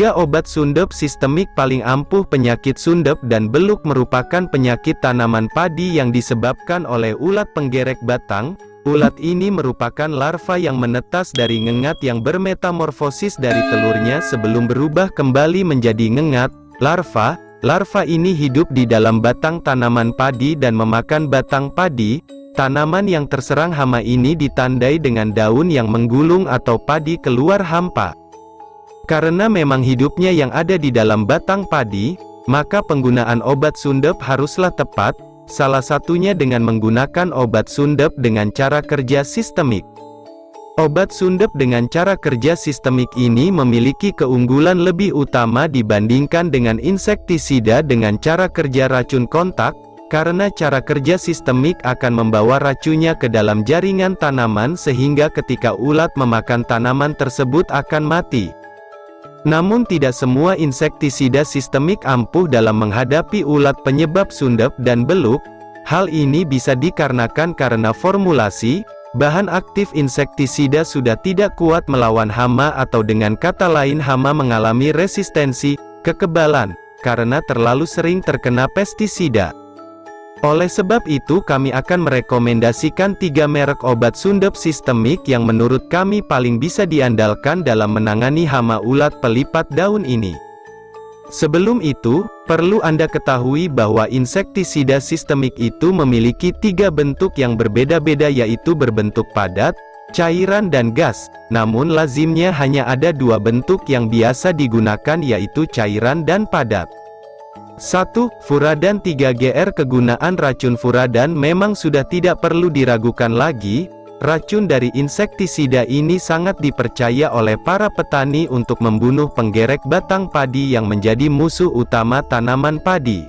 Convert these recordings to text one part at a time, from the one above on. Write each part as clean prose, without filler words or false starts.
3 obat sundep sistemik paling ampuh penyakit sundep dan beluk merupakan penyakit tanaman padi yang disebabkan oleh ulat penggerek batang. Ulat ini merupakan larva yang menetas dari ngengat yang bermetamorfosis dari telurnya sebelum berubah kembali menjadi ngengat. Larva ini hidup di dalam batang tanaman padi dan memakan batang padi. Tanaman yang terserang hama ini ditandai dengan daun yang menggulung atau padi keluar hampa. Karena memang hidupnya yang ada di dalam batang padi, maka penggunaan obat sundep haruslah tepat, salah satunya dengan menggunakan obat sundep dengan cara kerja sistemik. Obat sundep dengan cara kerja sistemik ini memiliki keunggulan lebih utama dibandingkan dengan insektisida dengan cara kerja racun kontak, karena cara kerja sistemik akan membawa racunnya ke dalam jaringan tanaman sehingga ketika ulat memakan tanaman tersebut akan mati. Namun tidak semua insektisida sistemik ampuh dalam menghadapi ulat penyebab sundep dan beluk. Hal ini bisa dikarenakan karena formulasi, bahan aktif insektisida sudah tidak kuat melawan hama atau dengan kata lain hama mengalami resistensi, kekebalan, karena terlalu sering terkena pestisida. Oleh sebab itu kami akan merekomendasikan 3 merek obat sundep sistemik yang menurut kami paling bisa diandalkan dalam menangani hama ulat pelipat daun ini. Sebelum itu, perlu Anda ketahui bahwa insektisida sistemik itu memiliki 3 bentuk yang berbeda-beda yaitu berbentuk padat, cairan dan gas, namun lazimnya hanya ada 2 bentuk yang biasa digunakan yaitu cairan dan padat. 1. Furadan 3GR. Kegunaan racun furadan memang sudah tidak perlu diragukan lagi. Racun dari insektisida ini sangat dipercaya oleh para petani untuk membunuh penggerek batang padi yang menjadi musuh utama tanaman padi.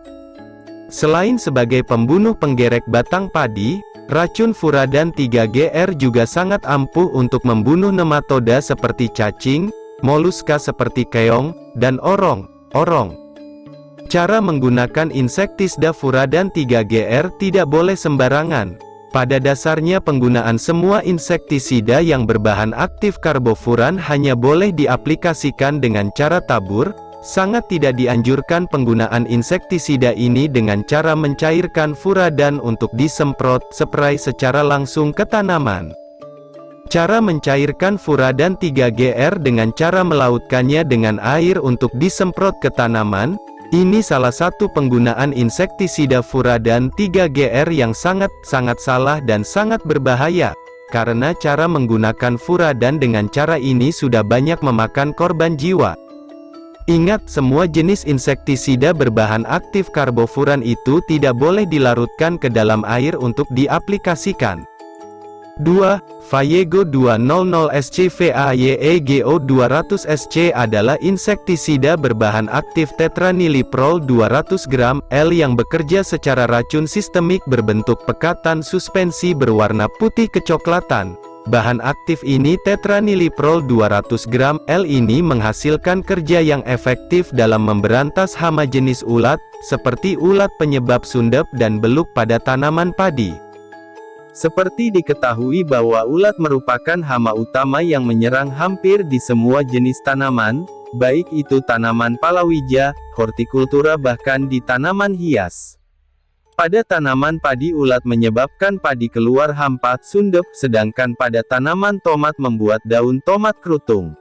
Selain sebagai pembunuh penggerek batang padi, racun furadan 3GR juga sangat ampuh untuk membunuh nematoda seperti cacing, moluska seperti keong, dan orong. Cara menggunakan insektisida furadan 3GR tidak boleh sembarangan. Pada dasarnya penggunaan semua insektisida yang berbahan aktif karbofuran hanya boleh diaplikasikan dengan cara tabur. Sangat tidak dianjurkan penggunaan insektisida ini dengan cara mencairkan furadan untuk disemprot, spray secara langsung ke tanaman. Cara mencairkan furadan 3GR dengan cara melautkannya dengan air untuk disemprot ke tanaman. Ini salah satu penggunaan insektisida furadan 3GR yang sangat salah dan sangat berbahaya, karena cara menggunakan furadan dengan cara ini sudah banyak memakan korban jiwa. Ingat, semua jenis insektisida berbahan aktif karbofuran itu tidak boleh dilarutkan ke dalam air untuk diaplikasikan. 2. Vayego 200SC. Vayego 200SC adalah insektisida berbahan aktif tetraniliprol 200 gram L yang bekerja secara racun sistemik berbentuk pekatan suspensi berwarna putih kecoklatan. Bahan aktif ini tetraniliprol 200 gram L ini menghasilkan kerja yang efektif dalam memberantas hama jenis ulat, seperti ulat penyebab sundep dan beluk pada tanaman padi. Seperti diketahui bahwa ulat merupakan hama utama yang menyerang hampir di semua jenis tanaman, baik itu tanaman palawija, hortikultura bahkan di tanaman hias. Pada tanaman padi ulat menyebabkan padi keluar hampa, sundep, sedangkan pada tanaman tomat membuat daun tomat kerutung.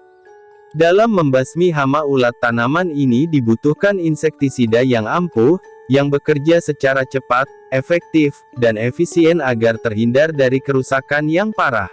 Dalam membasmi hama ulat tanaman ini dibutuhkan insektisida yang ampuh, yang bekerja secara cepat, efektif, dan efisien agar terhindar dari kerusakan yang parah.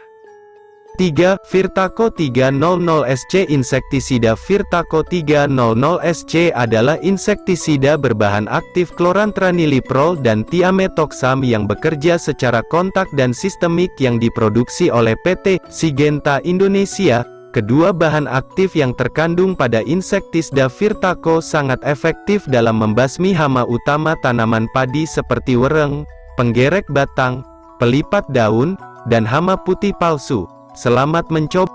3. Virtaco 300SC. Insektisida Virtaco 300SC adalah insektisida berbahan aktif klorantraniliprol dan thiamethoxam yang bekerja secara kontak dan sistemik yang diproduksi oleh PT Syngenta Indonesia. Kedua bahan aktif yang terkandung pada insektisida Virtaco sangat efektif dalam membasmi hama utama tanaman padi seperti wereng, penggerek batang, pelipat daun, dan hama putih palsu. Selamat mencoba.